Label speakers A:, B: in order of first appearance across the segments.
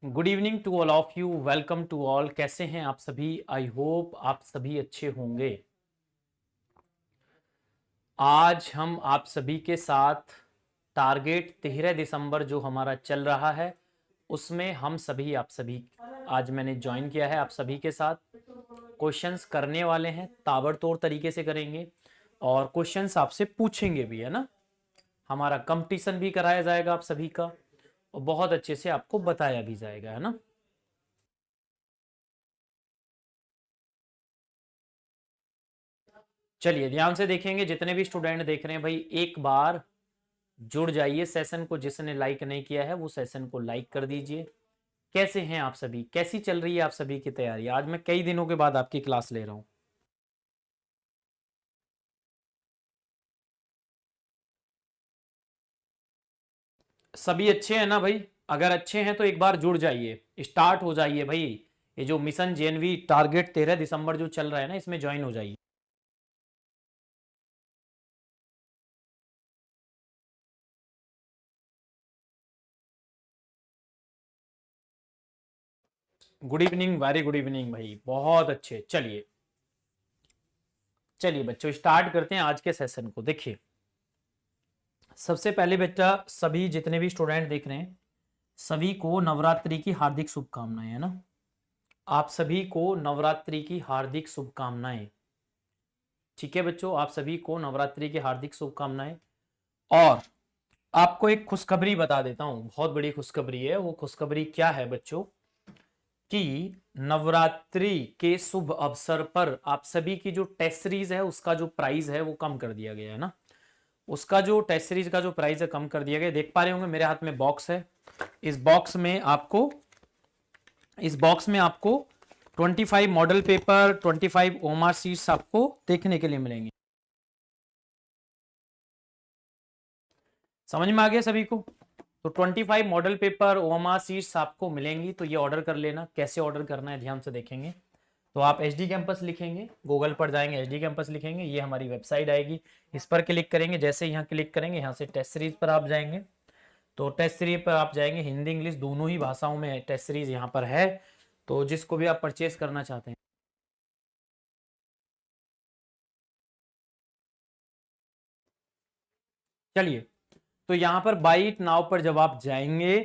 A: Good evening to all of you. Welcome to all. कैसे हैं आप सभी? आई होप आप सभी अच्छे होंगे। आज हम आप सभी के साथ टारगेट 13 दिसंबर जो हमारा चल रहा है उसमें हम सभी आप सभी आज मैंने ज्वाइन किया है। आप सभी के साथ क्वेश्चंस करने वाले हैं, ताबड़तोड़ तरीके से करेंगे और क्वेश्चंस आपसे पूछेंगे भी, है ना। हमारा कंपटीशन भी कराया जाएगा आप सभी का और बहुत अच्छे से आपको बताया भी जाएगा, है ना। चलिए ध्यान से देखेंगे। जितने भी स्टूडेंट देख रहे हैं भाई, एक बार जुड़ जाइए सेशन को। जिसने लाइक नहीं किया है वो सेशन को लाइक कर दीजिए। कैसे हैं आप सभी? कैसी चल रही है आप सभी की तैयारी? आज मैं कई दिनों के बाद आपकी क्लास ले रहा हूं। सभी अच्छे हैं ना भाई? अगर अच्छे हैं तो एक बार जुड़ जाइए, स्टार्ट हो जाइए भाई। ये जो मिशन जेएनवी टारगेट 13 दिसंबर जो चल रहा है ना, इसमें ज्वाइन हो जाइए। Good evening, very good evening भाई, बहुत अच्छे। चलिए चलिए बच्चों, स्टार्ट करते हैं आज के सेशन को। देखिए सबसे पहले बेटा, सभी जितने भी स्टूडेंट देख रहे हैं सभी को नवरात्रि की हार्दिक शुभकामनाएं, है ना। आप सभी को नवरात्रि की हार्दिक शुभकामनाएं। ठीक है बच्चों, आप सभी को नवरात्रि की हार्दिक शुभकामनाएं। और आपको एक खुशखबरी बता देता हूं, बहुत बड़ी खुशखबरी है। वो खुशखबरी क्या है बच्चों कि नवरात्रि के शुभ अवसर पर आप सभी की जो टेस्ट सीरीज है उसका जो प्राइस है वो कम कर दिया गया है ना। उसका जो टेस्ट सीरीज का जो प्राइस है कम कर दिया गया। देख पा रहे होंगे मेरे हाथ में बॉक्स है। इस बॉक्स में आपको 25 मॉडल पेपर, 25 ओमार सीट्स आपको देखने के लिए मिलेंगे। समझ में आ गया सभी को? तो 25 मॉडल पेपर ओमार सीट्स आपको मिलेंगी। तो ये ऑर्डर कर लेना। कैसे ऑर्डर करना है ध्यान से देखेंगे तो आप एचडी कैंपस लिखेंगे, गूगल पर जाएंगे, एचडी कैंपस लिखेंगे, ये हमारी वेबसाइट आएगी। इस पर क्लिक करेंगे। जैसे यहाँ क्लिक करेंगे यहाँ से टेस्ट सीरीज पर आप जाएंगे। तो टेस्ट सीरीज पर आप जाएंगे, हिंदी इंग्लिश दोनों ही भाषाओं में टेस्ट सीरीज यहाँ पर है। तो जिसको भी आप परचेज करना चाहते हैं, चलिए। तो यहाँ पर बाइट नाव पर जब आप जाएंगे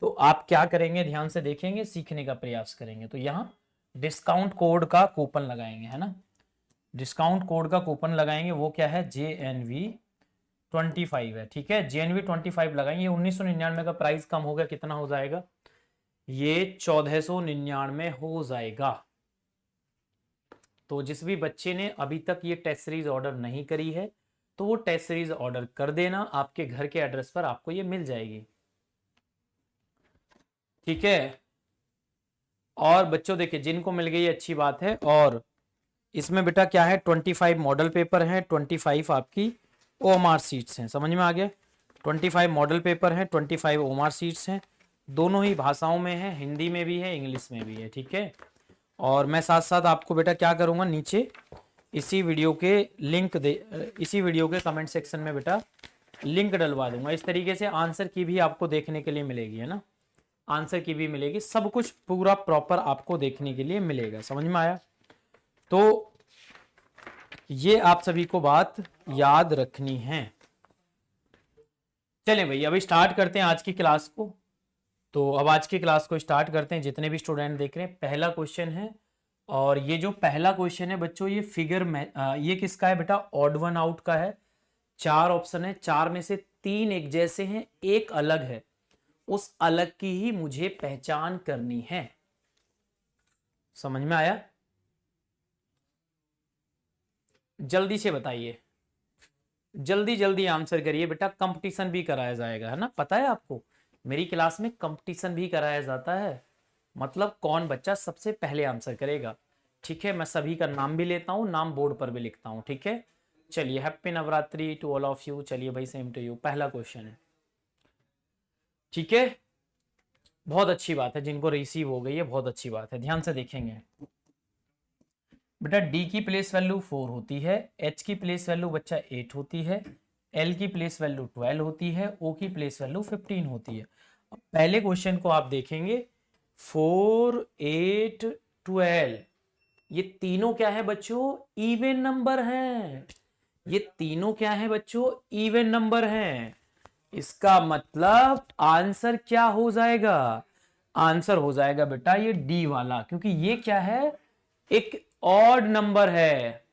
A: तो आप क्या करेंगे ध्यान से देखेंगे, सीखने का प्रयास करेंगे। तो यहाँ डिस्काउंट कोड का कूपन लगाएंगे, है ना। डिस्काउंट कोड का कूपन लगाएंगे, वो क्या है, JNV25 है। ठीक है, JNV25 लगाएंगे। 1999 का प्राइस कम हो गया, कितना हो जाएगा? ये 1499 हो जाएगा। तो जिस भी बच्चे ने अभी तक ये टेस्ट सीरीज ऑर्डर नहीं करी है तो वो टेस्ट सीरीज ऑर्डर कर देना। आपके घर के एड्रेस पर आपको ये मिल जाएगी। ठीक है। और बच्चों देखिए, जिनको मिल गई अच्छी बात है। और इसमें बेटा क्या है, 25 मॉडल पेपर है, 25 आपकी ओएमआर सीट्स हैं। समझ में आ गया? 25 मॉडल पेपर है, 25 ओएमआर सीट्स हैं। दोनों ही भाषाओं में है, हिंदी में भी है, इंग्लिश में भी है। ठीक है। और मैं साथ साथ आपको बेटा क्या करूंगा, नीचे इसी वीडियो के इसी वीडियो के कमेंट सेक्शन में बेटा लिंक डलवा दूंगा। इस तरीके से आंसर की भी आपको देखने के लिए मिलेगी, है ना। आंसर की भी मिलेगी, सब कुछ पूरा प्रॉपर आपको देखने के लिए मिलेगा। समझ में आया? तो ये आप सभी को बात याद रखनी है। चलें भाई, अभी स्टार्ट करते हैं आज की क्लास को। तो अब आज की क्लास को स्टार्ट करते हैं। जितने भी स्टूडेंट देख रहे हैं, पहला क्वेश्चन है। और ये जो पहला क्वेश्चन है बच्चों, ये फिगर में ये किसका है बेटा? ऑड वन आउट का है। 4 ऑप्शन है, 4 में से 3 एक जैसे हैं, एक अलग है। उस अलग की ही मुझे पहचान करनी है। समझ में आया? जल्दी से बताइए, जल्दी जल्दी आंसर करिए बेटा। कंपटीशन भी कराया जाएगा, है ना। पता है आपको मेरी क्लास में कंपटीशन भी कराया जाता है। मतलब कौन बच्चा सबसे पहले आंसर करेगा। ठीक है, मैं सभी का नाम भी लेता हूँ, नाम बोर्ड पर भी लिखता हूँ। ठीक है। चलिए, happy Navratri to all of you. चलिए भाई, सेम टू यू। पहला क्वेश्चन है। ठीक है, बहुत अच्छी बात है। जिनको रिसीव हो गई है बहुत अच्छी बात है, ध्यान से देखेंगे बेटा। डी की प्लेस वैल्यू 4 होती है, एच की प्लेस वैल्यू बच्चा 8 होती है, एल की प्लेस वैल्यू 12 होती है, ओ की प्लेस वैल्यू 15 होती है। पहले क्वेश्चन को आप देखेंगे 4, 8, 12, ये तीनों क्या है बच्चों? इवन नंबर हैं। ये तीनों क्या है बच्चों? इवन नंबर हैं। इसका मतलब आंसर क्या हो जाएगा? आंसर हो जाएगा बेटा ये डी वाला, क्योंकि ये क्या है? एक ऑड नंबर है।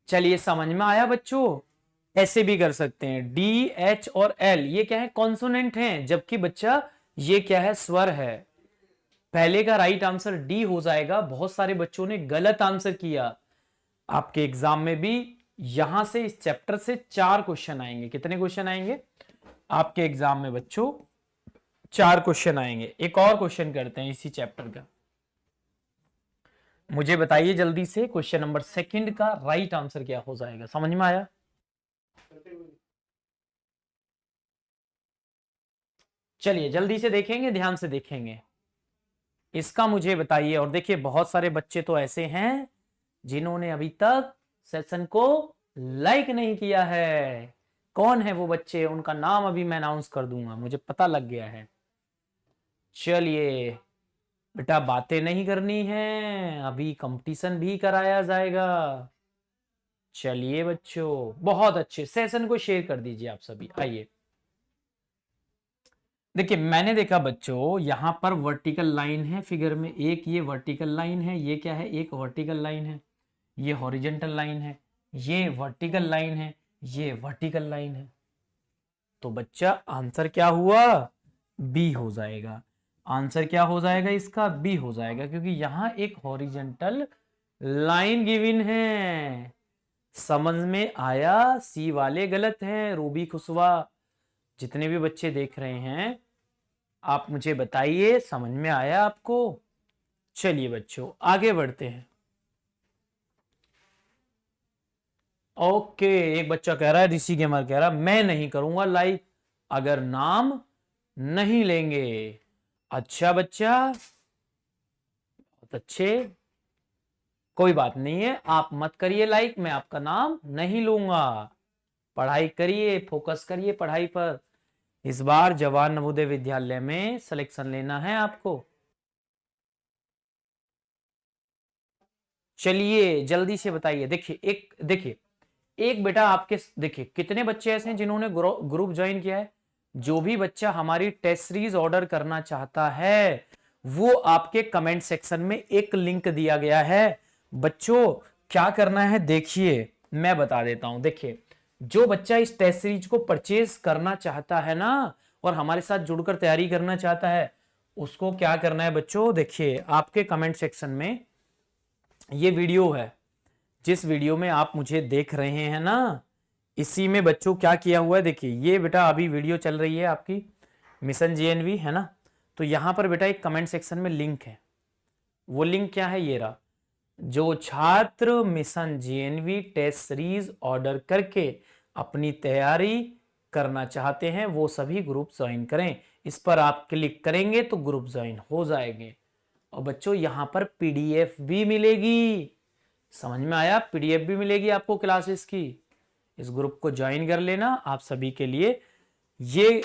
A: चलिए समझ में आया बच्चों? ऐसे भी कर सकते हैं, डी, एच और एल ये क्या है? कॉन्सोनेंट हैं, जबकि बच्चा ये क्या है? स्वर है। पहले का राइट आंसर डी हो जाएगा। बहुत सारे बच्चों ने गलत आंसर किया। आपके एग्जाम में भी यहां से इस चैप्टर से 4 क्वेश्चन आएंगे। कितने क्वेश्चन आएंगे आपके एग्जाम में बच्चों? 4 क्वेश्चन आएंगे। एक और क्वेश्चन करते हैं इसी चैप्टर का। मुझे बताइए जल्दी से, क्वेश्चन नंबर 2 का राइट आंसर क्या हो जाएगा? समझ में आया? चलिए जल्दी से देखेंगे, ध्यान से देखेंगे। इसका मुझे बताइए। और देखिए बहुत सारे बच्चे तो ऐसे हैं जिन्होंने अभी तक सेशन को लाइक नहीं किया है। कौन है वो बच्चे? उनका नाम अभी मैं अनाउंस कर दूंगा, मुझे पता लग गया है। चलिए बेटा बातें नहीं करनी है, अभी कंपटीशन भी कराया जाएगा। चलिए बच्चों बहुत अच्छे, सेशन को शेयर कर दीजिए आप सभी। आइए देखिए, मैंने देखा बच्चों यहां पर वर्टिकल लाइन है फिगर में, एक ये वर्टिकल लाइन है, ये क्या है? एक वर्टिकल लाइन है, ये हॉरिजॉन्टल लाइन है, ये वर्टिकल लाइन है, ये वर्टिकल लाइन है। तो बच्चा आंसर क्या हुआ? बी हो जाएगा। आंसर क्या हो जाएगा इसका? बी हो जाएगा, क्योंकि यहां एक हॉरिजॉन्टल लाइन गिवन है। समझ में आया? सी वाले गलत हैं। रूबी खुशवा, जितने भी बच्चे देख रहे हैं आप मुझे बताइए, समझ में आया आपको? चलिए बच्चों आगे बढ़ते हैं। ओके, एक बच्चा कह रहा है, ऋषि गेमर कह रहा है मैं नहीं करूंगा लाइक अगर नाम नहीं लेंगे। अच्छा बच्चा, बहुत अच्छे, कोई बात नहीं है, आप मत करिए लाइक, मैं आपका नाम नहीं लूंगा। पढ़ाई करिए, फोकस करिए पढ़ाई पर। इस बार जवाहर नवोदय विद्यालय में सिलेक्शन लेना है आपको। चलिए जल्दी से बताइए। देखिए एक बेटा आपके, देखिए कितने बच्चे ऐसे हैं जिन्होंने ग्रुप ज्वाइन किया है। जो भी बच्चा हमारी टेस्ट सीरीज ऑर्डर करना चाहता है वो आपके कमेंट सेक्शन में एक लिंक दिया गया है। बच्चों क्या करना है देखिए, मैं बता देता हूं। देखिए जो बच्चा इस टेस्ट सीरीज को परचेज करना चाहता है ना, और हमारे साथ जुड़कर तैयारी करना चाहता है, उसको क्या करना है बच्चों? देखिए आपके कमेंट सेक्शन में ये वीडियो है, जिस वीडियो में आप मुझे देख रहे हैं ना, इसी में बच्चों क्या किया हुआ है देखिए। ये बेटा अभी वीडियो चल रही है आपकी मिशन जेएनवी है ना, तो यहां पर बेटा एक कमेंट सेक्शन में लिंक है। वो लिंक क्या है? ये रहा। जो छात्र mission JNV test series order करके अपनी तैयारी करना चाहते हैं वो सभी ग्रुप ज्वाइन करें। इस पर आप क्लिक करेंगे तो ग्रुप ज्वाइन हो जाएंगे। और बच्चों यहां पर पीडीएफ भी मिलेगी। समझ में आया? पीडीएफ भी मिलेगी आपको क्लासेस की। इस ग्रुप को ज्वाइन कर लेना आप सभी के लिए। ये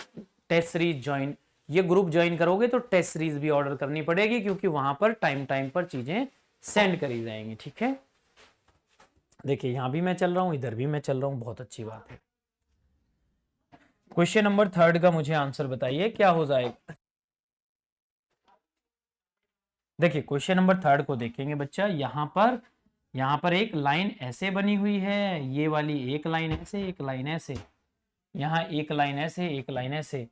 A: टेस्ट सीरीज ज्वाइन, ये ग्रुप ज्वाइन करोगे तो टेस्ट सीरीज भी ऑर्डर करनी पड़ेगी, क्योंकि वहां पर टाइम टाइम पर चीजें सेंड करी जाएंगी। ठीक है, देखिए यहां भी मैं चल रहा हूं, इधर भी मैं चल रहा हूं, बहुत अच्छी बात है। क्वेश्चन नंबर 3 का मुझे आंसर बताइए क्या हो जाएगा। देखिए क्वेश्चन नंबर 3 को देखेंगे बच्चा। यहां पर एक लाइन ऐसे बनी हुई है, ये वाली एक लाइन ऐसे, एक लाइन ऐसे, यहाँ एक लाइन ऐसे, एक लाइन ऐसे,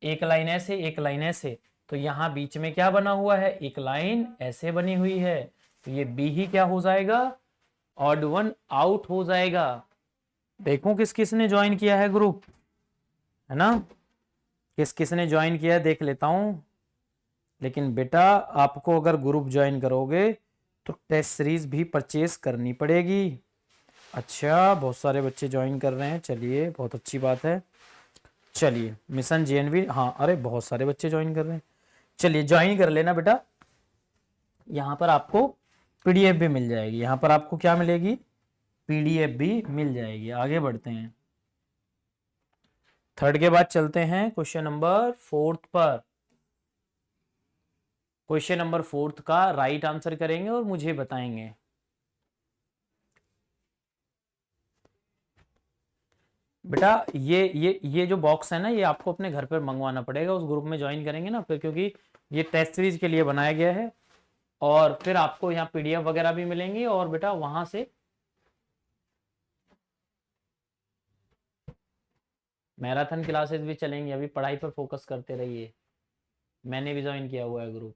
A: एक लाइन ऐसे, एक लाइन ऐसे। तो यहाँ बीच में क्या बना हुआ है? एक लाइन ऐसे बनी हुई है। तो ये बी ही क्या हो जाएगा? ऑड वन आउट हो जाएगा। देखो किस किस ने ज्वाइन किया है ग्रुप, है ना? किस किस ने ज्वाइन किया है देख लेता हूं। लेकिन बेटा आपको अगर ग्रुप ज्वाइन करोगे तो टेस्ट सीरीज भी परचेज करनी पड़ेगी। अच्छा बहुत सारे बच्चे ज्वाइन कर रहे हैं, चलिए बहुत अच्छी बात है। चलिए मिशन जेएनवी, हाँ अरे बहुत सारे बच्चे ज्वाइन कर रहे हैं। चलिए ज्वाइन कर लेना बेटा। यहाँ पर आपको पीडीएफ भी मिल जाएगी। यहाँ पर आपको क्या मिलेगी? पीडीएफ भी मिल जाएगी। आगे बढ़ते हैं, 3 के बाद चलते हैं क्वेश्चन नंबर 4 पर। क्वेश्चन नंबर 4 का राइट आंसर करेंगे और मुझे बताएंगे। बेटा ये जो बॉक्स है ना, ये आपको अपने घर पर मंगवाना पड़ेगा, उस ग्रुप में ज्वाइन करेंगे ना फिर, क्योंकि ये टेस्ट सीरीज के लिए बनाया गया है। और फिर आपको यहाँ पीडीएफ वगैरह भी मिलेंगी, और बेटा वहां से मैराथन क्लासेस भी चलेंगी। अभी पढ़ाई पर फोकस करते रहिए, मैंने भी ज्वाइन किया हुआ है ग्रुप।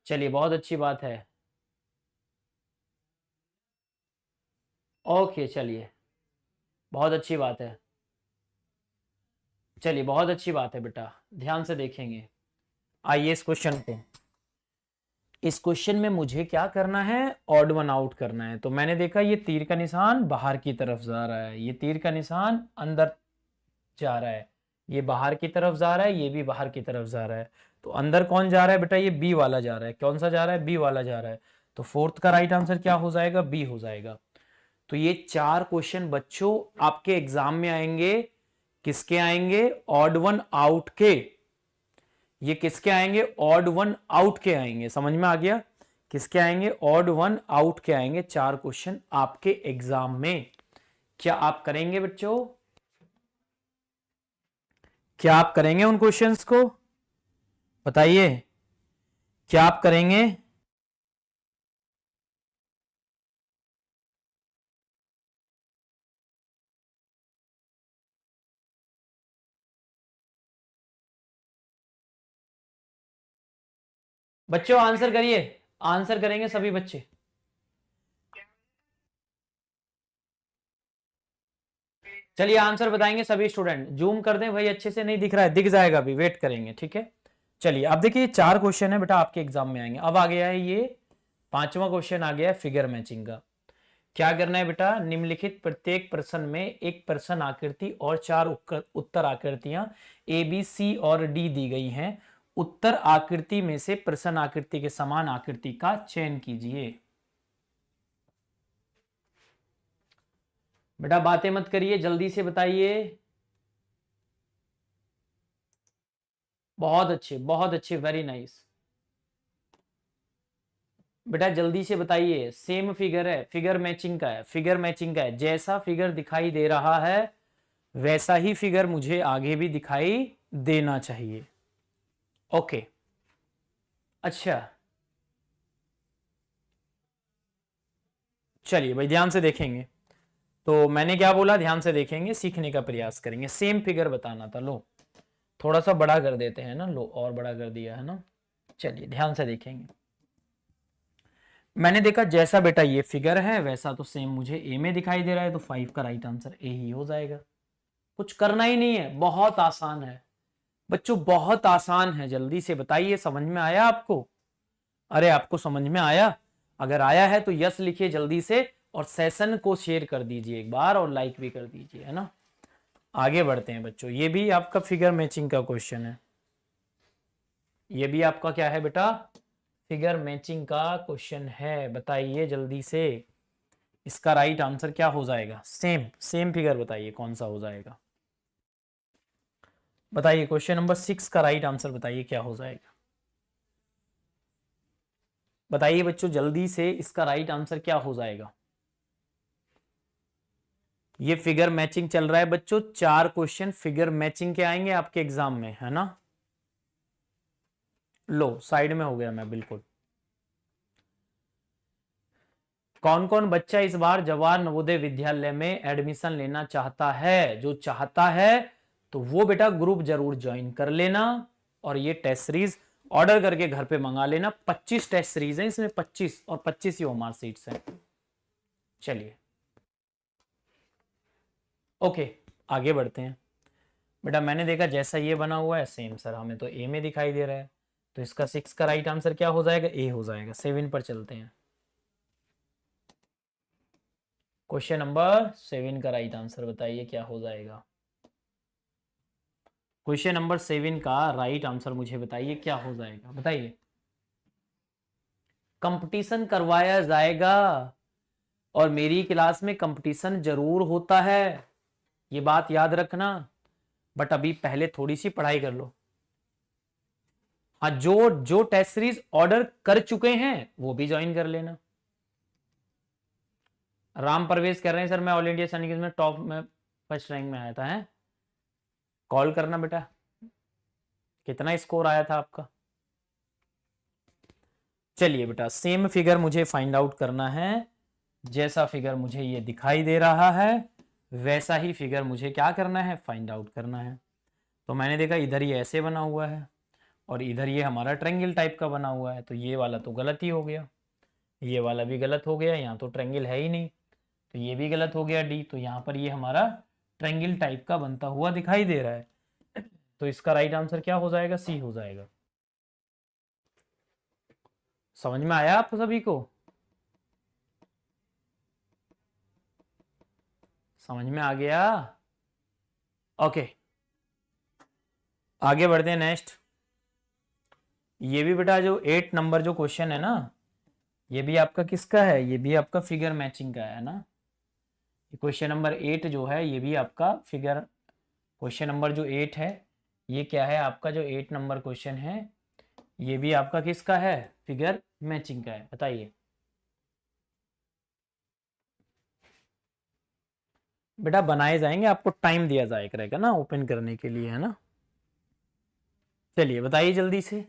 A: चलिए बहुत अच्छी बात है। ओके चलिए, बहुत अच्छी बात है। चलिए बहुत अच्छी बात है बेटा, ध्यान से देखेंगे। आइए इस क्वेश्चन को, इस क्वेश्चन में मुझे क्या करना है, ऑड वन आउट करना है। तो मैंने देखा ये तीर का निशान बाहर की तरफ जा रहा है, ये तीर का निशान अंदर जा रहा है, ये बाहर की तरफ जा रहा है, ये भी बाहर की तरफ जा रहा है। तो अंदर कौन जा रहा है बेटा, ये बी वाला जा रहा है। कौन सा जा रहा है, बी वाला जा रहा है। तो फोर्थ का राइट आंसर क्या हो जाएगा, बी हो जाएगा। तो ये 4 क्वेश्चन बच्चों आपके एग्जाम में आएंगे। किसके आएंगे, ऑड वन आउट के। ये किसके आएंगे, ऑड वन आउट के आएंगे। समझ में आ गया, किसके आएंगे, ऑड वन आउट के आएंगे 4 क्वेश्चन आपके एग्जाम में। क्या आप करेंगे बच्चों, क्या आप करेंगे उन क्वेश्चंस को, बताइए, क्या आप करेंगे। बच्चों आंसर करिए, आंसर करेंगे सभी बच्चे। चलिए आंसर बताएंगे सभी स्टूडेंट। जूम कर दें भाई, अच्छे से नहीं दिख रहा है, दिख जाएगा अभी, वेट करेंगे, ठीक है। चलिए अब देखिए 4 क्वेश्चन है बेटा आपके एग्जाम में आएंगे। अब आ गया है ये 5वां क्वेश्चन आ गया है फिगर मैचिंग का। क्या करना है बेटा, निम्नलिखित प्रत्येक प्रश्न में एक प्रश्न आकृति और 4 उत्तर आकृतियां ए बी सी और डी दी गई हैं। उत्तर आकृति में से प्रश्न आकृति के समान आकृति का चयन कीजिए। बेटा बातें मत करिए, जल्दी से बताइए। बहुत अच्छे, वेरी नाइस। बेटा जल्दी से बताइए, सेम फिगर है, फिगर मैचिंग का है, फिगर मैचिंग का है। जैसा फिगर दिखाई दे रहा है वैसा ही फिगर मुझे आगे भी दिखाई देना चाहिए। ओके अच्छा, चलिए भाई ध्यान से देखेंगे। तो मैंने क्या बोला, ध्यान से देखेंगे, सीखने का प्रयास करेंगे। सेम फिगर बताना था, लो थोड़ा सा बड़ा कर देते हैं ना, लो और बड़ा कर दिया है ना। चलिए ध्यान से देखेंगे। मैंने देखा जैसा बेटा ये फिगर है वैसा तो सेम मुझे ए में दिखाई दे रहा है, तो 5 का राइट आंसर ए ही हो जाएगा। कुछ करना ही नहीं है, बहुत आसान है बच्चों, बहुत आसान है। जल्दी से बताइए, समझ में आया आपको, अरे आपको समझ में आया। अगर आया है तो यस लिखिए जल्दी से, और सेशन को शेयर कर दीजिए एक बार, और लाइक भी कर दीजिए, है ना। आगे बढ़ते हैं बच्चों, ये भी आपका फिगर मैचिंग का क्वेश्चन है। ये भी आपका क्या है बेटा, फिगर मैचिंग का क्वेश्चन है। बताइए जल्दी से, इसका राइट आंसर क्या हो जाएगा। सेम सेम फिगर बताइए कौन सा हो जाएगा, बताइए। क्वेश्चन नंबर 6 का राइट आंसर बताइए क्या हो जाएगा, बताइए बच्चों जल्दी से, इसका राइट आंसर क्या हो जाएगा। ये फिगर मैचिंग चल रहा है बच्चों, 4 क्वेश्चन फिगर मैचिंग के आएंगे आपके एग्जाम में, है ना। लो साइड में हो गया मैं बिल्कुल। कौन कौन बच्चा इस बार जवाहर नवोदय विद्यालय में एडमिशन लेना चाहता है, जो चाहता है तो वो बेटा ग्रुप जरूर ज्वाइन कर लेना, और ये टेस्ट सीरीज ऑर्डर करके घर पे मंगा लेना। 25 टेस्ट सीरीज है इसमें, 25 और 25 ही ओमार सीट्स हैं। चलिए ओके आगे बढ़ते हैं। बेटा मैंने देखा जैसा ये बना हुआ है सेम सर हमें तो ए में दिखाई दे रहा है, तो इसका 6 का राइट आंसर क्या हो जाएगा, ए हो जाएगा। 7 पर चलते हैं। क्वेश्चन नंबर 7 का राइट आंसर बताइए क्या हो जाएगा। क्वेश्चन नंबर 7 का राइट आंसर मुझे बताइए क्या हो जाएगा, बताइए। कंपटीशन करवाया जाएगा, और मेरी क्लास में कंपटीशन जरूर होता है, ये बात याद रखना। बट अभी पहले थोड़ी सी पढ़ाई कर लो। हाँ, जो जो टेस्ट सीरीज ऑर्डर कर चुके हैं वो भी ज्वाइन कर लेना। राम प्रवेश कर रहे हैं सर, मैं ऑल इंडिया सैनिक में टॉप में फर्स्ट रैंक में आया था। है, कॉल करना बेटा। कितना स्कोर आया था आपका? चलिए बेटा, सेम फिगर मुझे फाइंड आउट करना है। जैसा फिगर मुझे ये दिखाई दे रहा है वैसा ही फिगर मुझे क्या करना है, फाइंड आउट करना है। तो मैंने देखा इधर ये ऐसे बना हुआ है और इधर ये हमारा ट्रायंगल टाइप का बना हुआ है, तो ये वाला तो गलत ही हो गया, ये वाला भी गलत हो गया, यहाँ तो ट्रायंगल है ही नहीं, तो ये भी गलत हो गया डी। तो यहाँ पर ये हमारा ट्रायंगल टाइप का बनता हुआ दिखाई दे रहा है, तो इसका राइट आंसर क्या हो जाएगा, सी हो जाएगा। समझ में आया आप सभी को? समझ में आ गया? ओके, आगे बढ़ते हैं नेक्स्ट। ये भी बेटा जो 8 नंबर जो क्वेश्चन है ना, ये भी आपका किसका है, ये भी आपका फिगर मैचिंग का है ना। क्वेश्चन नंबर 8 जो है ये भी आपका फिगर, क्वेश्चन नंबर जो 8 है ये क्या है आपका, जो 8 नंबर क्वेश्चन है ये भी आपका किसका है, फिगर मैचिंग का है। बताइए बेटा, बनाए जाएंगे, आपको टाइम दिया जाएगा ना ओपन करने के लिए, है ना। चलिए बताइए जल्दी से।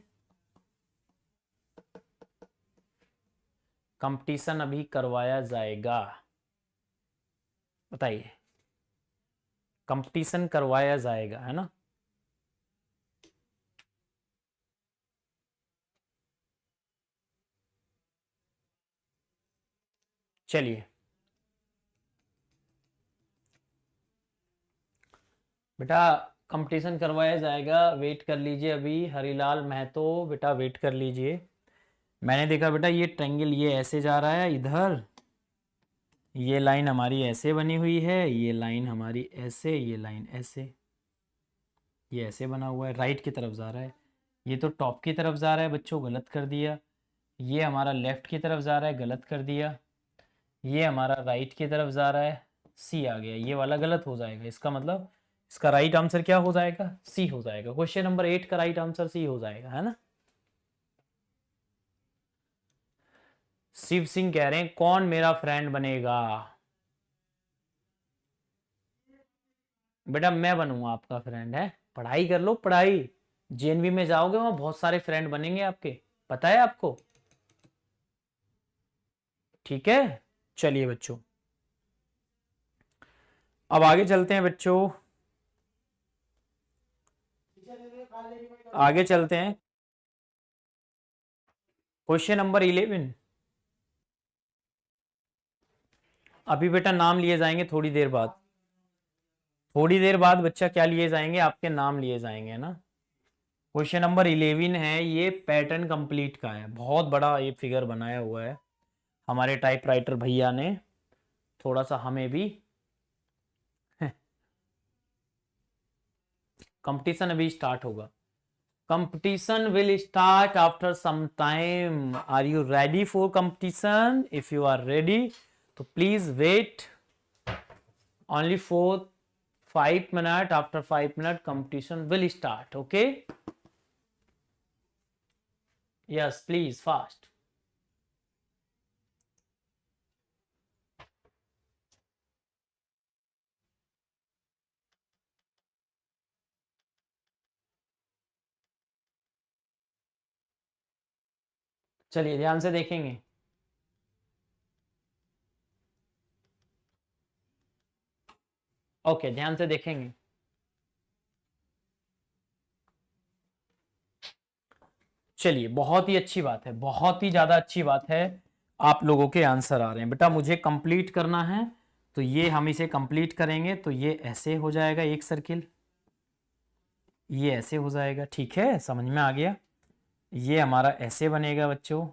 A: कंपटीशन अभी करवाया जाएगा, बताइए। कंपटीशन करवाया जाएगा, है ना। चलिए बेटा, कंपटीशन करवाया जाएगा, वेट कर लीजिए अभी। हरीलाल महतो बेटा वेट कर लीजिए। मैंने देखा बेटा ये ट्रायंगल ये ऐसे जा रहा है इधर, ये लाइन हमारी ऐसे बनी हुई है, ये लाइन हमारी ऐसे, ये लाइन ऐसे, ये ऐसे बना हुआ है, राइट की तरफ जा रहा है। ये तो टॉप की तरफ जा रहा है बच्चों, गलत कर दिया। ये हमारा लेफ्ट की तरफ जा रहा है, गलत कर दिया। ये हमारा राइट की तरफ जा रहा है, सी आ गया, ये वाला गलत हो जाएगा। इसका मतलब इसका राइट आंसर क्या हो जाएगा, सी हो जाएगा। क्वेश्चन नंबर 8 का राइट आंसर सी हो जाएगा, है ना। शिव सिंह कह रहे हैं कौन मेरा फ्रेंड बनेगा। बेटा मैं बनूंगा आपका फ्रेंड, है, पढ़ाई कर लो पढ़ाई। जेएनवी में जाओगे वहां बहुत सारे फ्रेंड बनेंगे आपके, पता है आपको। ठीक है, चलिए बच्चों अब आगे चलते हैं बच्चों, आगे चलते हैं। Question number 11। अभी बेटा नाम लिए जाएंगे थोड़ी देर बाद, थोड़ी देर बाद बच्चा क्या लिए जाएंगे, आपके नाम लिए जाएंगे ना। क्वेश्चन नंबर 11 है, ये पैटर्न कंप्लीट का है, बहुत बड़ा ये फिगर बनाया हुआ है हमारे टाइपराइटर भैया ने, थोड़ा सा हमें भी कंपटीशन अभी स्टार्ट होगा। Competition will start after some time. Are you ready for competition? If you are ready, so please wait only for 5 minutes. After 5 minutes, competition will start. Okay? Yes, please, fast. चलिए ध्यान से देखेंगे। Okay, ध्यान से देखेंगे। चलिए बहुत ही अच्छी बात है, बहुत ही ज्यादा अच्छी बात है, आप लोगों के आंसर आ रहे हैं। बेटा मुझे कंप्लीट करना है, तो ये हम इसे कंप्लीट करेंगे, तो ये ऐसे हो जाएगा एक सर्किल, ये ऐसे हो जाएगा। ठीक है, समझ में आ गया। ये हमारा ऐसे बनेगा बच्चों,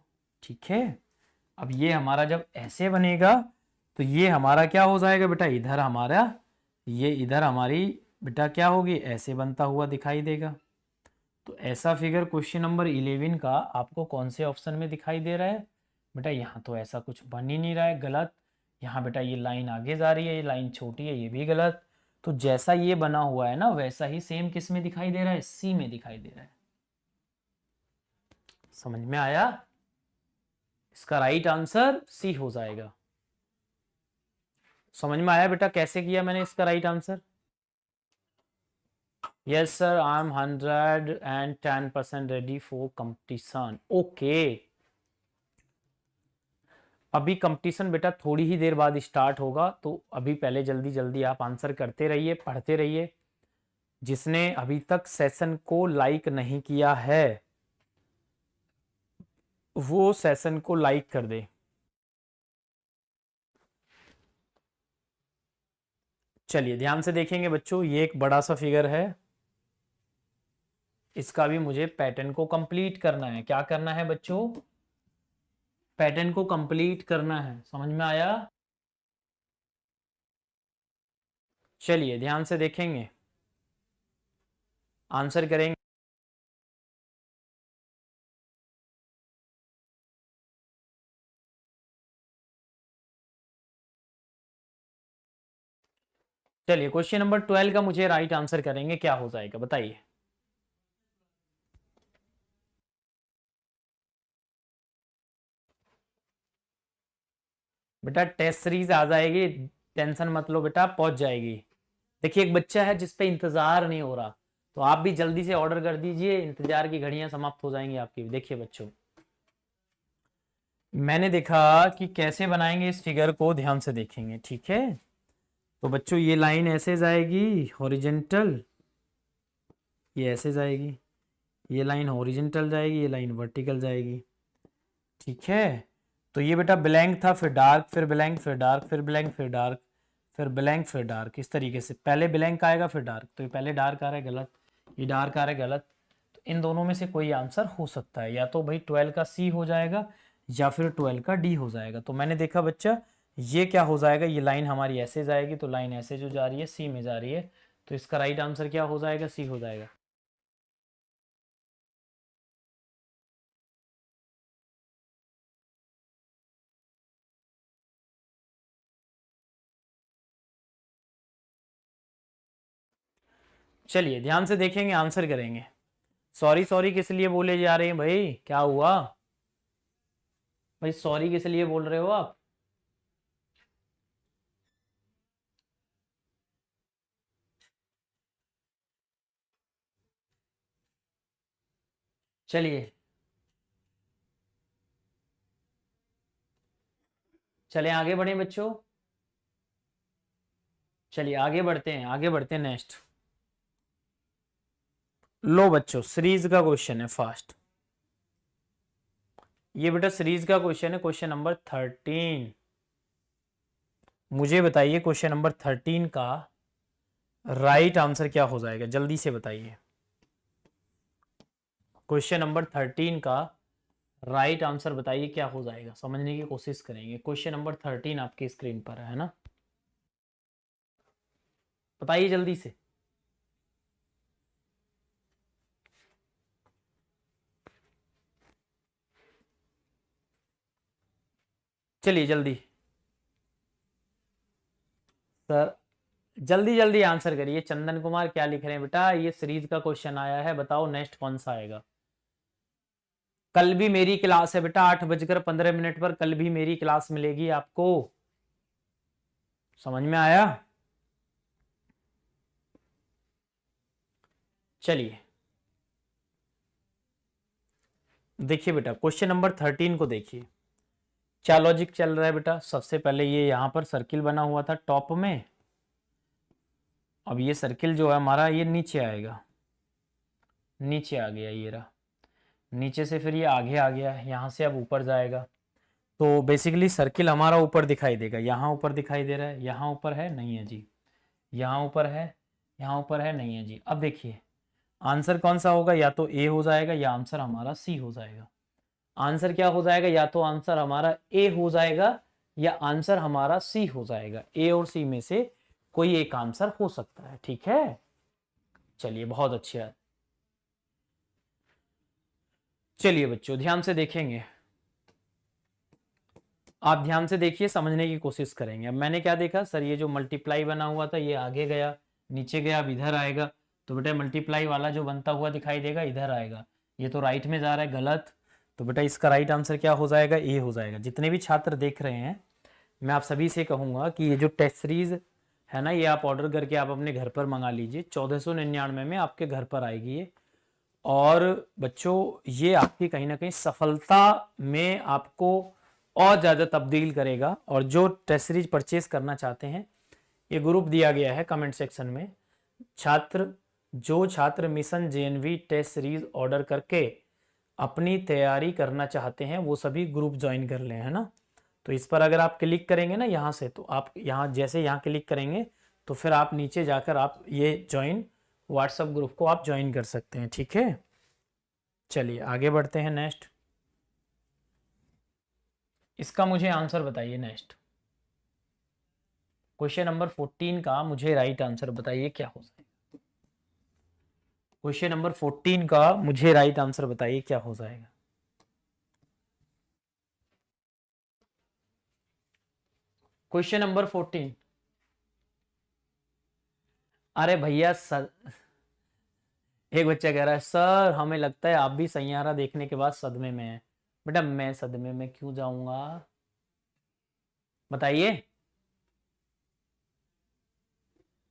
A: ठीक है। अब ये हमारा जब ऐसे बनेगा तो ये हमारा क्या हो जाएगा बेटा, इधर हमारा, ये इधर हमारी बेटा क्या होगी, ऐसे बनता हुआ दिखाई देगा। तो ऐसा फिगर क्वेश्चन नंबर 11 का आपको कौन से ऑप्शन में दिखाई दे रहा है बेटा, यहाँ तो ऐसा कुछ बन ही नहीं रहा है, गलत। यहाँ बेटा ये लाइन आगे जा रही है, ये लाइन छोटी है, ये भी गलत। तो जैसा ये बना हुआ है ना वैसा ही सेम किस में दिखाई दे रहा है, सी में दिखाई दे रहा है। समझ में आया? इसका राइट आंसर सी हो जाएगा। समझ में आया बेटा कैसे किया मैंने इसका right answer? Yes sir, I am 110% ready for competition. Okay, अभी कंपटीशन बेटा थोड़ी ही देर बाद स्टार्ट होगा, तो अभी पहले जल्दी जल्दी आप आंसर करते रहिए, पढ़ते रहिए। जिसने अभी तक सेशन को लाइक नहीं किया है वो सेशन को लाइक कर दे। चलिए ध्यान से देखेंगे बच्चों, ये एक बड़ा सा फिगर है, इसका भी मुझे पैटर्न को कंप्लीट करना है। क्या करना है बच्चों? पैटर्न को कंप्लीट करना है। समझ में आया? चलिए ध्यान से देखेंगे, आंसर करेंगे। चलिए क्वेश्चन नंबर 12 का मुझे राइट आंसर करेंगे, क्या हो जाएगा बताइए। बेटा टेस्ट सीरीज आ जाएगी, टेंशन मत लो बेटा, पहुंच जाएगी। देखिए एक बच्चा है जिस पे इंतजार नहीं हो रहा, तो आप भी जल्दी से ऑर्डर कर दीजिए, इंतजार की घड़ियां समाप्त हो जाएंगी आपकी। देखिए बच्चों, मैंने देखा कि कैसे बनाएंगे इस फिगर को, ध्यान से देखेंगे, ठीक है? तो बच्चों ये लाइन ऐसे जाएगी हॉरिजेंटल, ये ऐसे जाएगी, ये लाइन हॉरिजेंटल जाएगी, ये लाइन वर्टिकल जाएगी, ठीक है? तो ये बेटा ब्लैंक था, फिर डार्क, फिर ब्लैंक, फिर डार्क, फिर ब्लैंक, फिर डार्क, फिर ब्लैंक, फिर डार्क, इस तरीके से पहले ब्लैंक आएगा फिर डार्क। तो ये पहले डार्क आ रहा है, गलत, ये डार्क आ रहा है, गलत। तो इन दोनों में से कोई आंसर हो सकता है, या तो भाई 12 का सी हो जाएगा या फिर 12 का डी हो जाएगा। तो मैंने देखा बच्चा ये क्या हो जाएगा, ये लाइन हमारी ऐसे जाएगी, तो लाइन ऐसे जो जा रही है सी में जा रही है, तो इसका राइट आंसर क्या हो जाएगा? सी हो जाएगा। चलिए ध्यान से देखेंगे, आंसर करेंगे। सॉरी सॉरी किस लिए बोले जा रहे हैं भाई, क्या हुआ भाई? सॉरी किस लिए बोल रहे हो आप? चलिए चले आगे बढ़े बच्चों, चलिए आगे बढ़ते हैं, आगे बढ़ते हैं नेक्स्ट। लो बच्चों, सीरीज का क्वेश्चन है फास्ट। ये बेटा सीरीज का क्वेश्चन है, क्वेश्चन नंबर 13। मुझे बताइए क्वेश्चन नंबर 13 का राइट आंसर क्या हो जाएगा, जल्दी से बताइए। क्वेश्चन नंबर 13 का राइट आंसर बताइए क्या हो जाएगा, समझने की कोशिश करेंगे। क्वेश्चन नंबर 13 आपकी स्क्रीन पर है ना, बताइए जल्दी से। चलिए जल्दी सर, जल्दी जल्दी आंसर करिए। चंदन कुमार क्या लिख रहे हैं बेटा? ये सीरीज का क्वेश्चन आया है, बताओ नेक्स्ट कौन सा आएगा। कल भी मेरी क्लास है बेटा, 8:15 पर कल भी मेरी क्लास मिलेगी आपको। समझ में आया? चलिए देखिए बेटा, क्वेश्चन नंबर 13 को देखिए, क्या लॉजिक चल रहा है बेटा। सबसे पहले ये यहाँ पर सर्किल बना हुआ था टॉप में, अब ये सर्किल जो है हमारा ये नीचे आएगा, नीचे आ गया, ये रहा नीचे से, फिर ये आगे आ गया, यहाँ से अब ऊपर जाएगा। तो बेसिकली सर्किल हमारा ऊपर दिखाई देगा, यहाँ ऊपर दिखाई दे रहा है, यहाँ ऊपर है नहीं है जी, यहाँ ऊपर है, यहाँ ऊपर है नहीं है जी। अब देखिए आंसर कौन सा होगा, या तो ए हो जाएगा या आंसर हमारा सी हो जाएगा। आंसर क्या हो जाएगा, या तो आंसर हमारा ए हो जाएगा या आंसर हमारा सी हो जाएगा। ए और सी में से कोई एक आंसर हो सकता है, ठीक है? चलिए बहुत अच्छा। चलिए बच्चों ध्यान से देखेंगे, आप ध्यान से देखिए, समझने की कोशिश करेंगे। अब मैंने क्या देखा सर, ये जो मल्टीप्लाई बना हुआ था ये आगे गया, नीचे गया, अब इधर आएगा, तो बेटा मल्टीप्लाई वाला जो बनता हुआ दिखाई देगा इधर आएगा। ये तो राइट में जा रहा है, गलत। तो बेटा इसका राइट आंसर क्या हो जाएगा, ए हो जाएगा। जितने भी छात्र देख रहे हैं, मैं आप सभी से कहूँगा कि ये जो टेस्ट सीरीज है ना, ये आप ऑर्डर करके आप अपने घर पर मंगा लीजिए। 1499 में आपके घर पर आएगी ये। और बच्चों ये आपकी कहीं ना कहीं सफलता में आपको और ज़्यादा तब्दील करेगा। और जो टेस्ट सीरीज परचेज करना चाहते हैं, ये ग्रुप दिया गया है कमेंट सेक्शन में। जो छात्र mission JNV test series order करके अपनी तैयारी करना चाहते हैं, वो सभी ग्रुप ज्वाइन कर लें, है ना। तो इस पर अगर आप क्लिक करेंगे ना यहाँ से, तो आप यहाँ जैसे यहाँ क्लिक करेंगे तो फिर आप नीचे जाकर आप ये ज्वाइन व्हाट्सएप ग्रुप को आप ज्वाइन कर सकते हैं, ठीक है। चलिए आगे बढ़ते हैं। नेक्स्ट, इसका मुझे आंसर बताइए। नेक्स्ट क्वेश्चन नंबर 14 का मुझे राइट आंसर बताइए क्या हो जाएगा। क्वेश्चन नंबर 14 का मुझे राइट आंसर बताइए क्या हो जाएगा। Question number 14। अरे भैया सर, एक बच्चा कह रहा है सर हमें लगता है आप भी सैयारा देखने के बाद सदमे में हैं। बेटा मैं सदमे में क्यों जाऊंगा, बताइए।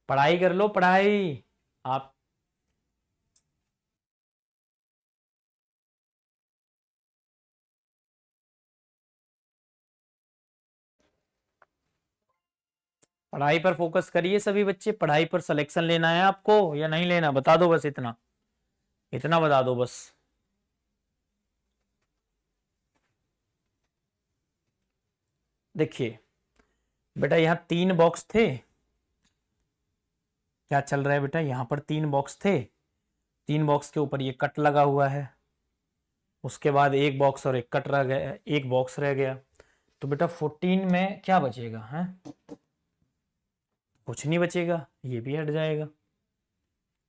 A: पढ़ाई कर लो, पढ़ाई। आप पढ़ाई पर फोकस करिए सभी बच्चे। पढ़ाई पर सिलेक्शन लेना है आपको या नहीं लेना, बता दो बस। इतना इतना बता दो बस। देखिए बेटा यहाँ 3 बॉक्स थे। क्या चल रहा है बेटा, यहाँ पर 3 बॉक्स थे। 3 बॉक्स के ऊपर ये कट लगा हुआ है। उसके बाद एक बॉक्स और एक कट रह गया, एक बॉक्स रह गया। तो बेटा 14 में क्या बचेगा, है कुछ नहीं बचेगा, ये भी हट जाएगा।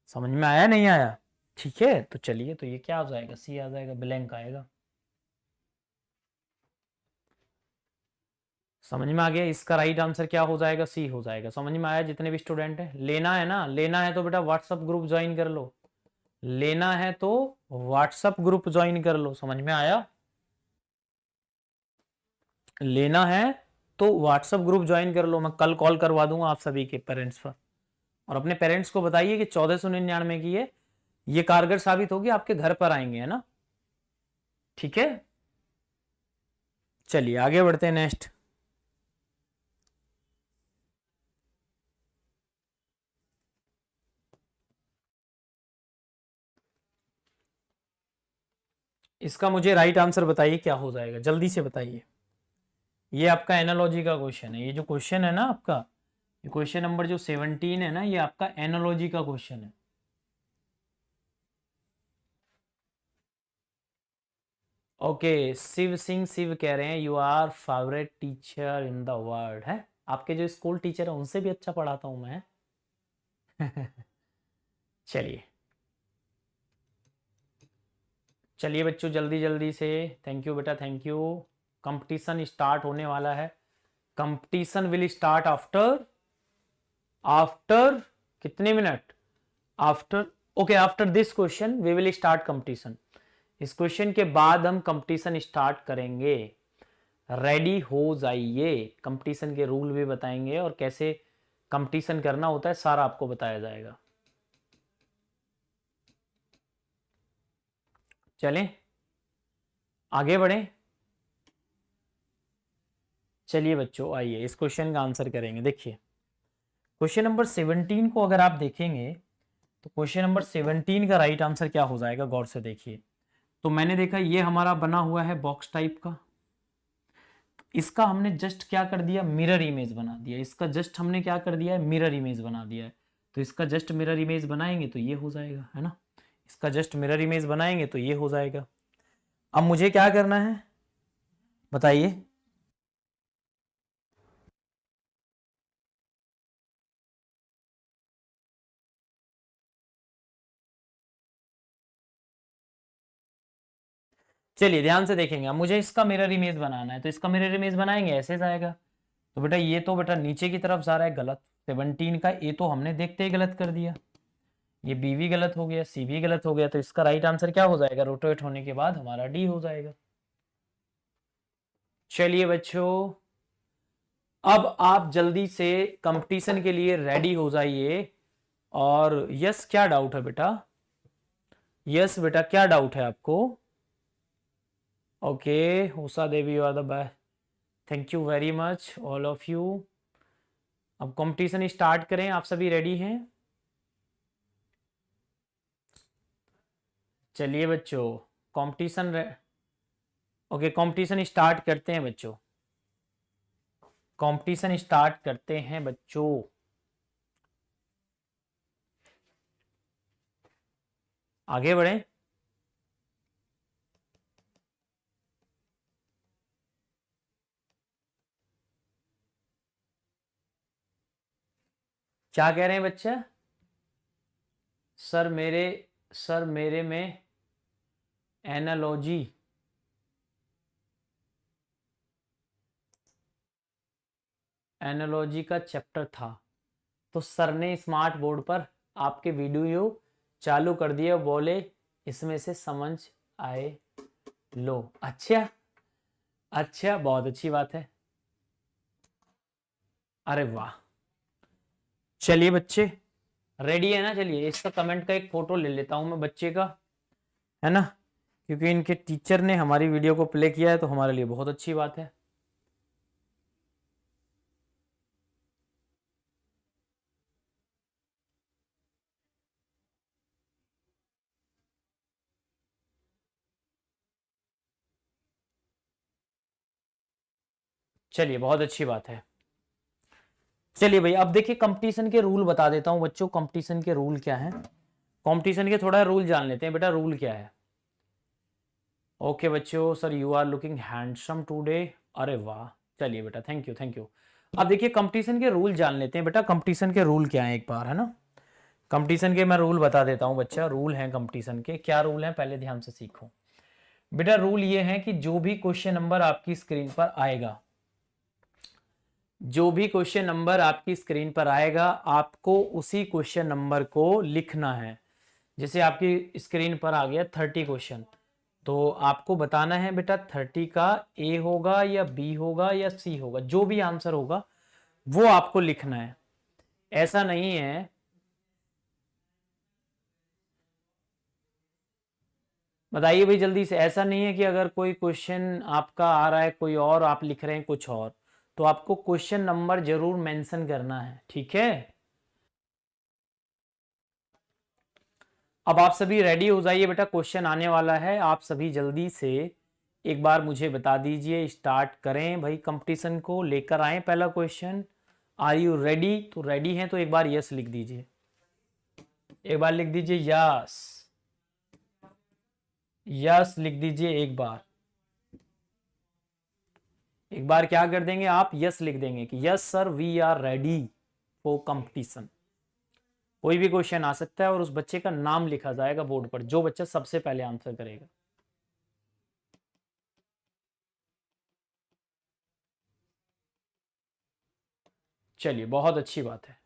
A: समझ में आया नहीं आया, ठीक है। तो चलिए, तो ये क्या आ जाएगा, सी आ जाएगा, ब्लैंक आएगा। समझ में आ गया। इसका राइट आंसर क्या हो जाएगा, सी हो जाएगा। समझ में आया जितने भी स्टूडेंट हैं। लेना है ना, लेना है तो बेटा व्हाट्सएप ग्रुप ज्वाइन कर लो। लेना है तो व्हाट्सएप ग्रुप ज्वाइन कर लो। समझ में आया। लेना है तो व्हाट्सएप ग्रुप ज्वाइन कर लो। मैं कल कॉल करवा दूंगा आप सभी के पेरेंट्स पर। और अपने पेरेंट्स को बताइए कि 1499 की है, ये कारगर साबित होगी, आपके घर पर आएंगे, है ना, ठीक है। चलिए आगे बढ़ते हैं। नेक्स्ट, इसका मुझे राइट आंसर बताइए क्या हो जाएगा, जल्दी से बताइए। ये आपका एनालॉजी का क्वेश्चन है। ये जो क्वेश्चन है ना आपका, ये क्वेश्चन नंबर जो 17 है ना, ये आपका एनालॉजी का क्वेश्चन है। ओके, शिव सिंह शिव कह रहे हैं you are favourite teacher in the world, है आपके जो स्कूल टीचर है उनसे भी अच्छा पढ़ाता हूं मैं। चलिए चलिए बच्चों, जल्दी जल्दी से। थैंक यू बेटा, थैंक यू। कंपटीशन स्टार्ट होने वाला है। Competition will start after after कितने minute, after, okay, after this question we will start competition. इस क्वेश्चन के बाद हम कंपटीशन स्टार्ट करेंगे। रेडी हो जाइए। कंपटीशन के रूल भी बताएंगे और कैसे कंपटीशन करना होता है, सारा आपको बताया जाएगा। चलें आगे बढ़ें। चलिए बच्चों आइए इस क्वेश्चन का आंसर करेंगे। देखिए क्वेश्चन नंबर 17 को अगर आप देखेंगे तो क्वेश्चन नंबर 17 का राइट आंसर क्या हो जाएगा, गौर से देखिए। तो मैंने देखा ये हमारा बना हुआ है बॉक्स टाइप का। इसका हमने जस्ट क्या कर दिया, मिरर इमेज बना दिया। इसका जस्ट हमने क्या कर दिया है, मिरर इमेज बना दिया है। तो इसका जस्ट मिरर इमेज बनाएंगे तो ये हो जाएगा, है ना। इसका जस्ट मिरर इमेज बनाएंगे तो ये हो जाएगा। अब मुझे क्या करना है बताइए। चलिए ध्यान से देखेंगे। अब मुझे इसका मिरर इमेज बनाना है, तो इसका मिरर इमेज बनाएंगे ऐसे जाएगा। तो बेटा ये तो बेटा नीचे की तरफ जा रहा है, गलत। 17 का ए तो हमने देखते ही गलत कर दिया। ये बी भी गलत हो गया, सी भी गलत हो गया। तो इसका राइट आंसर क्या हो जाएगा, रोटेट होने के बाद हमारा डी हो जाएगा। चलिए बच्चों, अब आप जल्दी से कंपटीशन के लिए रेडी हो जाइए। और यस, क्या डाउट है बेटा? यस बेटा, क्या डाउट है आपको? Okay, Usha Devi, you are the best, thank you very much all of you. अब कंपटीशन स्टार्ट करें, आप सभी रेडी हैं? चलिए बच्चों, कंपटीशन ओके, कंपटीशन स्टार्ट करते हैं बच्चों, कंपटीशन स्टार्ट करते हैं बच्चों। आगे बढ़ें। क्या कह रहे हैं बच्चे? सर मेरे में एनालॉजी का चैप्टर था, तो सर ने स्मार्ट बोर्ड पर आपके वीडियो चालू कर दिया, बोले इसमें से समझ आए लो। अच्छा अच्छा, बहुत अच्छी बात है। अरे वाह, चलिए बच्चे रेडी है ना? चलिए इसका कमेंट का एक फोटो ले लेता हूं मैं बच्चे का, है ना, क्योंकि इनके टीचर ने हमारी वीडियो को प्ले किया है तो हमारे लिए बहुत अच्छी बात है। चलिए बहुत अच्छी बात है। चलिए भाई, अब देखिए कंपटीशन के रूल बता देता हूं बच्चों। कंपटीशन के रूल क्या हैं? कंपटीशन के थोड़ा रूल जान लेते हैं बेटा, रूल क्या है। ओके बच्चों, sir you are looking handsome today. अरे वाह, चलिए बेटा, थैंक यू थैंक यू। अब देखिए कंपटीशन के रूल जान लेते हैं बेटा। कंपटीशन के रूल क्या है एक बार, है ना? कंपटीशन के मैं रूल बता देता हूं बच्चा। रूल हैं कंपटीशन के, क्या रूल हैं पहले ध्यान से सीखो बेटा। रूल ये है कि जो भी क्वेश्चन नंबर आपकी स्क्रीन पर आएगा, जो भी क्वेश्चन नंबर आपकी स्क्रीन पर आएगा, आपको उसी क्वेश्चन नंबर को लिखना है। जैसे आपकी स्क्रीन पर आ गया 30 क्वेश्चन, तो आपको बताना है बेटा 30 का ए होगा या बी होगा या सी होगा, जो भी आंसर होगा वो आपको लिखना है। ऐसा नहीं है, बताइए भाई जल्दी से, ऐसा नहीं है कि अगर कोई क्वेश्चन आपका आ रहा है कोई और, आप लिख रहे हैं कुछ और, तो आपको क्वेश्चन नंबर जरूर मेंशन करना है, ठीक है? अब आप सभी रेडी हो जाइए बेटा, क्वेश्चन आने वाला है। आप सभी जल्दी से एक बार मुझे बता दीजिए, स्टार्ट करें भाई कंपटीशन को, लेकर आए पहला क्वेश्चन। Are you ready? तो रेडी हैं तो एक बार यस लिख दीजिए, एक बार लिख दीजिए यस, यस लिख दीजिए एक बार। एक बार क्या कर देंगे आप, यस लिख देंगे कि yes sir we are ready for competition. कोई भी क्वेश्चन आ सकता है और उस बच्चे का नाम लिखा जाएगा बोर्ड पर, जो बच्चा सबसे पहले आंसर करेगा। चलिए बहुत अच्छी बात है,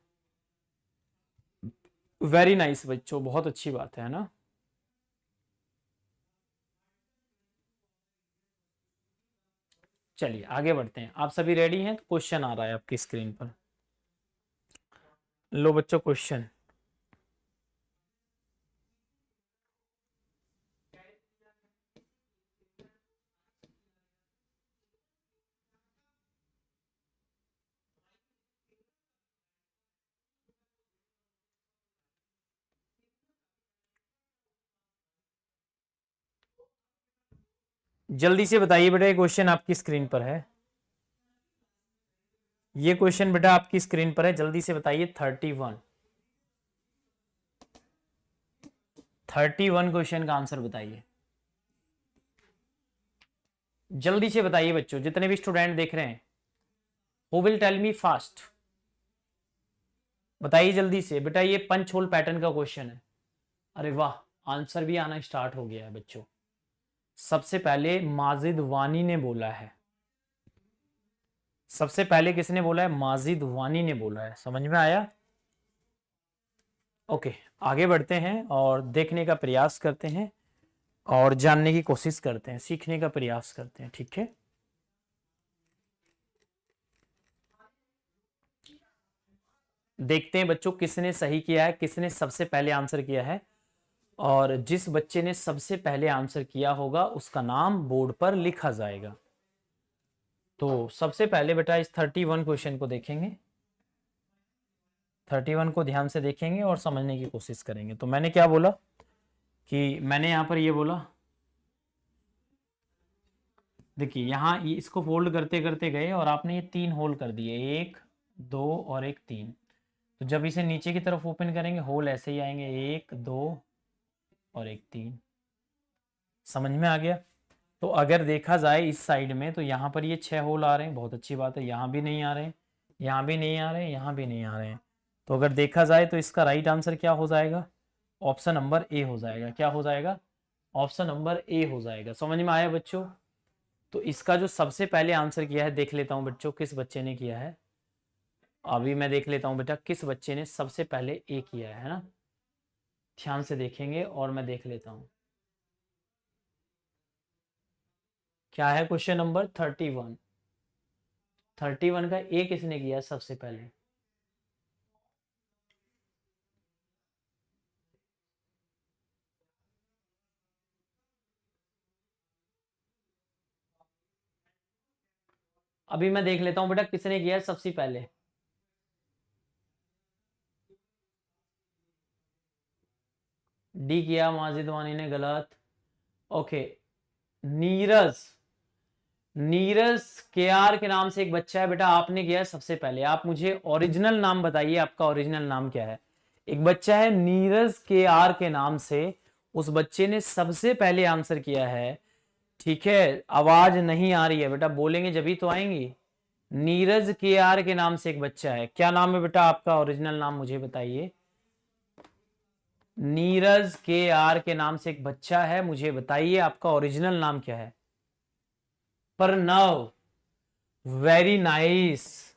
A: वेरी नाइस बच्चों, बहुत अच्छी बात है ना? चलिए आगे बढ़ते हैं। आप सभी रेडी हैं? तो क्वेश्चन आ रहा है आपकी स्क्रीन पर, लो बच्चों क्वेश्चन। जल्दी से बताइए बेटा, ये क्वेश्चन आपकी स्क्रीन पर है, ये क्वेश्चन बेटा आपकी स्क्रीन पर है, जल्दी से बताइए। 31 क्वेश्चन का आंसर बताइए, जल्दी से बताइए बच्चों, जितने भी स्टूडेंट देख रहे हैं। Who will tell me fast? बताइए जल्दी से बेटा, ये पंच होल पैटर्न का क्वेश्चन है। अरे वाह, आंसर भी आना स्टार्ट हो गया है बच्चों। सबसे पहले माजिद वानी ने बोला है, सबसे पहले किसने बोला है? माजिद वानी ने बोला है, समझ में आया? ओके, आगे बढ़ते हैं और देखने का प्रयास करते हैं और जानने की कोशिश करते हैं, सीखने का प्रयास करते हैं, ठीक है? देखते हैं बच्चों किसने सही किया है, किसने सबसे पहले आंसर किया है। और जिस बच्चे ने सबसे पहले आंसर किया होगा उसका नाम बोर्ड पर लिखा जाएगा। तो सबसे पहले बेटा इस 31 क्वेश्चन को देखेंगे, 31 को ध्यान से देखेंगे और समझने की कोशिश करेंगे। तो मैंने क्या बोला कि मैंने यहां पर ये बोला, देखिए यहाँ इसको फोल्ड करते करते गए और आपने ये 3 होल कर दिए, 1 2 और एक 3। तो जब इसे नीचे की तरफ ओपन करेंगे होल ऐसे ही आएंगे, 1 2 और एक 3। समझ में आ गया। तो अगर देखा जाए इस साइड में तो यहाँ पर ये 6 होल आ रहे हैं, बहुत अच्छी बात है। यहाँ भी नहीं आ रहे हैं, यहाँ भी नहीं आ रहे हैं, यहाँ भी नहीं आ रहे हैं। तो अगर देखा जाए तो इसका राइट आंसर क्या हो जाएगा, ऑप्शन नंबर ए हो जाएगा। क्या हो जाएगा, ऑप्शन नंबर ए हो जाएगा। समझ में आया बच्चों। तो इसका जो सबसे पहले आंसर किया है, देख लेता हूं बच्चों किस बच्चे ने किया है। अभी मैं देख लेता हूं बेटा किस बच्चे ने सबसे पहले ए किया है ना। ध्यान से देखेंगे और मैं देख लेता हूं क्या है क्वेश्चन नंबर 31। 31 का ए किसने किया सबसे पहले। अभी मैं देख लेता हूं बेटा किसने किया है सबसे पहले। डी किया माजिद वानी ने, गलत। ओके, नीरज, नीरज के आर के नाम से एक बच्चा है बेटा, आपने किया है सबसे पहले। आप मुझे ओरिजिनल नाम बताइए, आपका ओरिजिनल नाम क्या है। एक बच्चा है नीरज के आर के नाम से, उस बच्चे ने सबसे पहले आंसर किया है। ठीक है, आवाज नहीं आ रही है बेटा, बोलेंगे जब ही तो आएंगी। नीरज के आर के नाम से एक बच्चा है, क्या नाम है बेटा आपका ओरिजिनल नाम मुझे बताइए। नीरज के आर के नाम से एक बच्चा है, मुझे बताइए आपका ओरिजिनल नाम क्या है। Pranav, very nice.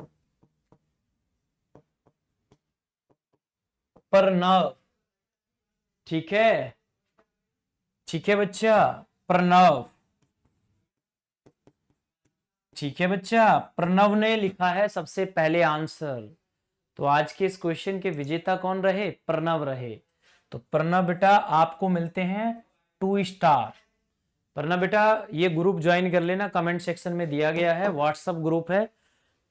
A: प्रणव, ठीक है, ठीक है बच्चा, प्रणव, ठीक है बच्चा, प्रणव ने लिखा है सबसे पहले आंसर। तो आज के इस क्वेश्चन के विजेता कौन रहे, प्रणव रहे। तो प्रणव बेटा आपको मिलते हैं 2 स्टार। प्रणव बेटा ये ग्रुप ज्वाइन कर लेना, कमेंट सेक्शन में दिया गया है, व्हाट्सएप ग्रुप है,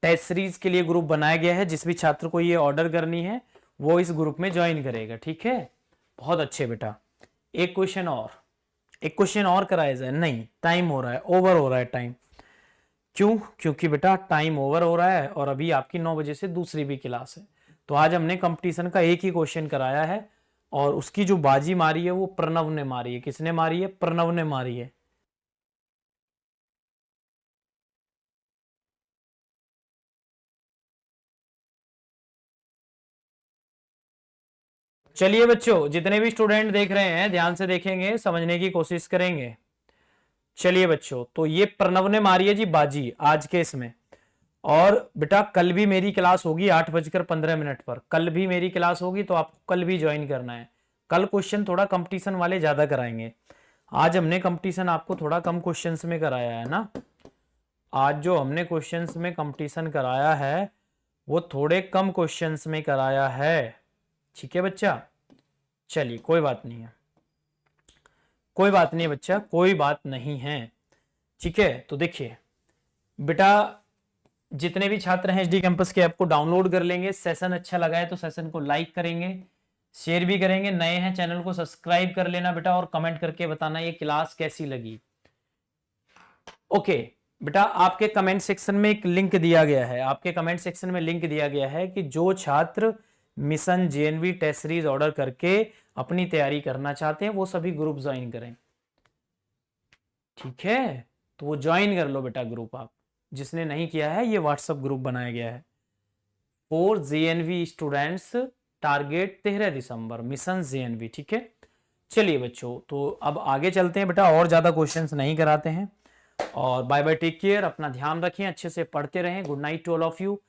A: टेस्ट सीरीज के लिए ग्रुप बनाया गया है। जिस भी छात्र को ये ऑर्डर करनी है वो इस ग्रुप में ज्वाइन करेगा, ठीक है। बहुत अच्छे बेटा, एक क्वेश्चन और, एक क्वेश्चन और कराया जाए। नहीं, टाइम हो रहा है, ओवर हो रहा है टाइम। क्यों, क्योंकि बेटा टाइम ओवर हो रहा है और अभी आपकी 9 बजे से दूसरी भी क्लास है। तो आज हमने कंपटीशन का एक ही क्वेश्चन कराया है और उसकी जो बाजी मारी है वो प्रणव ने मारी है। किसने मारी है, प्रणव ने मारी है। चलिए बच्चों, जितने भी स्टूडेंट देख रहे हैं ध्यान से देखेंगे, समझने की कोशिश करेंगे। चलिए बच्चों, तो ये प्रणव ने मारी है जी बाजी आज के इसमें। और बेटा कल भी मेरी क्लास होगी 8:15 पर, कल भी मेरी क्लास होगी, तो आपको कल भी ज्वाइन करना है। कल क्वेश्चन थोड़ा कंपटीशन वाले ज्यादा कराएंगे। आज हमने कंपटीशन आपको थोड़ा कम क्वेश्चंस में कराया है ना। आज जो हमने क्वेश्चंस में कंपटीशन कराया है वो थोड़े कम क्वेश्चंस में कराया है, ठीक है बच्चा। चलिए कोई बात नहीं है, कोई बात नहीं है बच्चा, कोई बात नहीं है, ठीक है। तो देखिए बेटा, जितने भी छात्र हैं एचडी कैंपस के ऐप को डाउनलोड कर लेंगे। सेशन अच्छा लगा है तो सेशन को लाइक करेंगे, शेयर भी करेंगे। नए हैं चैनल को सब्सक्राइब कर लेना बेटा, और कमेंट करके बताना ये क्लास कैसी लगी। ओके बेटा, आपके कमेंट सेक्शन में एक लिंक दिया गया है, आपके कमेंट सेक्शन में लिंक दिया गया है कि जो छात्र mission JNV test series order करके अपनी तैयारी करना चाहते हैं वो सभी ग्रुप ज्वाइन करें, ठीक है। तो वो ज्वाइन कर लो बेटा ग्रुप। आप जिसने नहीं किया है, ये व्हाट्सएप ग्रुप बनाया गया है for JNV students, target 13 December, mission JNV, ठीक है। चलिए बच्चों, तो अब आगे चलते हैं बेटा, और ज्यादा क्वेश्चंस नहीं कराते हैं। और बाय बाय, टेक केयर, अपना ध्यान रखें, अच्छे से पढ़ते रहें। Good night to all of you.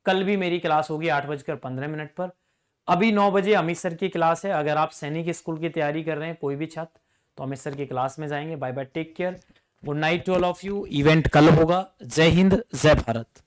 A: कल भी मेरी क्लास होगी 8:15 पर। अभी 9 बजे अमित सर की क्लास है। अगर आप सैनिक स्कूल की तैयारी कर रहे हैं कोई भी छात्र, तो अमित सर की क्लास में जाएंगे। Bye bye, take care, good night to all of you. Event कल होगा। जय हिंद, जय भारत।